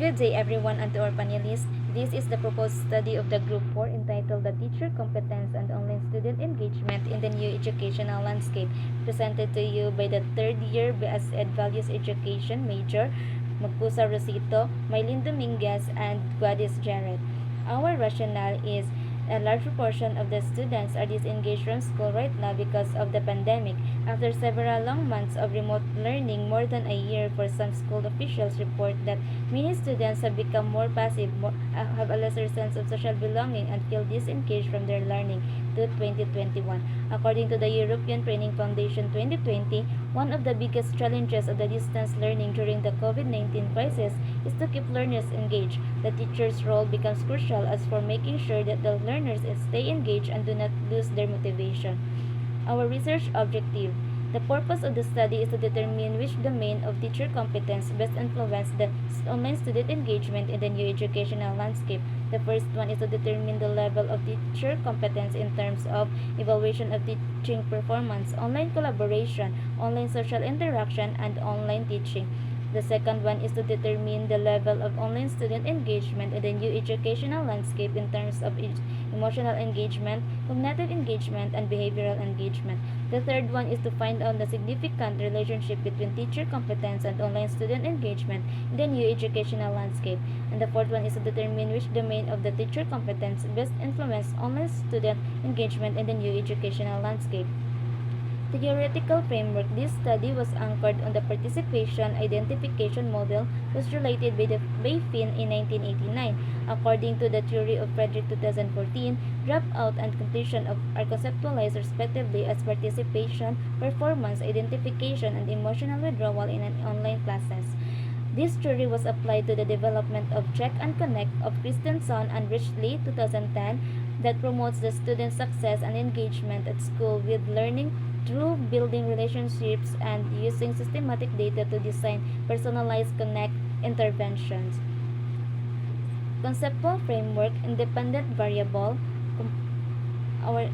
Good day, everyone, and to our panelists. This is the proposed study of the Group 4 entitled The Teacher Competence and Online Student Engagement in the New Educational Landscape, presented to you by the third year BS Ed Values Education major, Magpusa Rosito, Mylene Dominguez, and Gladys Jarrett. Our rationale is a large proportion of the students are disengaged from school right now because of the pandemic. After several long months of remote learning, more than a year for some school officials report that many students have become more passive, have a lesser sense of social belonging, and feel disengaged from their learning to 2021. According to the European Training Foundation 2020, one of the biggest challenges of the distance learning during the COVID-19 crisis is to keep learners engaged. The teacher's role becomes crucial as for making sure that the learners stay engaged and do not lose their motivation. Our research objective. The purpose of the study is to determine which domain of teacher competence best influence the online student engagement in the new educational landscape. The first one is to determine the level of teacher competence in terms of evaluation of teaching performance, online collaboration, online social interaction, and online teaching. The second one is to determine the level of online student engagement in the new educational landscape in terms of emotional engagement, cognitive engagement, and behavioral engagement. The third one is to find out the significant relationship between teacher competence and online student engagement in the new educational landscape. And the fourth one is to determine which domain of the teacher competence best influence online student engagement in the new educational landscape. Theoretical framework. This study was anchored on the participation identification model was related by Finn in 1989. According to the theory of Frederick 2014, dropout and completion are conceptualized respectively as participation, performance, identification, and emotional withdrawal in an online classes. This theory was applied to the development of Check and Connect of Christensen and Richley 2010 that promotes the student success and engagement at school with learning through building relationships and using systematic data to design personalized connect interventions. Conceptual framework, independent variable, our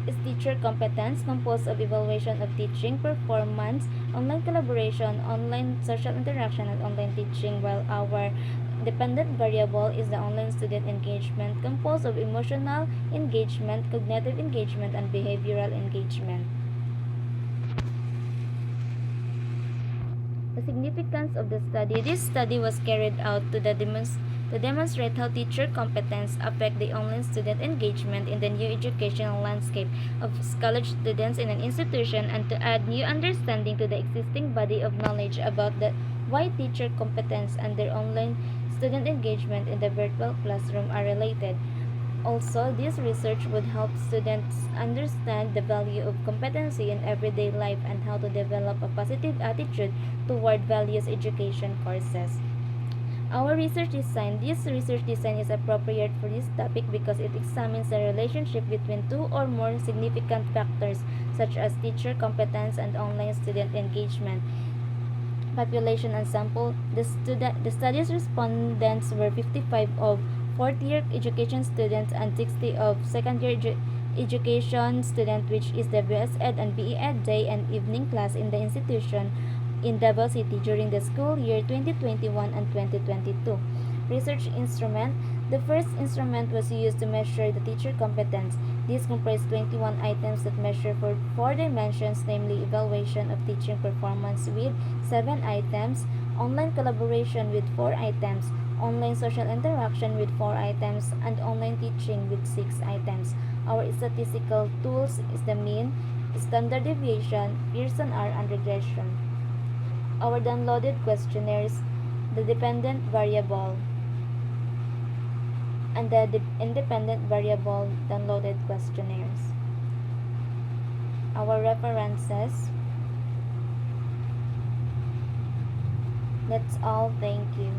is teacher competence composed of evaluation of teaching performance, online collaboration, online social interaction, and online teaching, while our dependent variable is the online student engagement composed of emotional engagement, cognitive engagement, and behavioral engagement. The significance of the study. This study was carried out to demonstrate how teacher competence affect the online student engagement in the new educational landscape of college students in an institution and to add new understanding to the existing body of knowledge about the why teacher competence and their online student engagement in the virtual classroom are related. Also, this research would help students understand the value of competency in everyday life and how to develop a positive attitude toward values education courses. Our research design. This research design is appropriate for this topic because it examines the relationship between two or more significant factors such as teacher competence and online student engagement. Population and sample. The study's respondents were 55 of fourth year education students and 60 of second year education students, which is the BS Ed and BE Ed day and evening class in the institution in Davao City during the school year 2021 and 2022. Research instrument. The first instrument was used to measure the teacher competence. This comprised 21 items that measure for four dimensions, namely evaluation of teaching performance with 7 items, online collaboration with 4 items, online social interaction with 4 items, and online teaching with 6 items. Our statistical tools is the mean, standard deviation, Pearson R, and regression. Our downloaded questionnaires, the dependent variable, and the independent variable downloaded questionnaires. Our references. That's all. Thank you.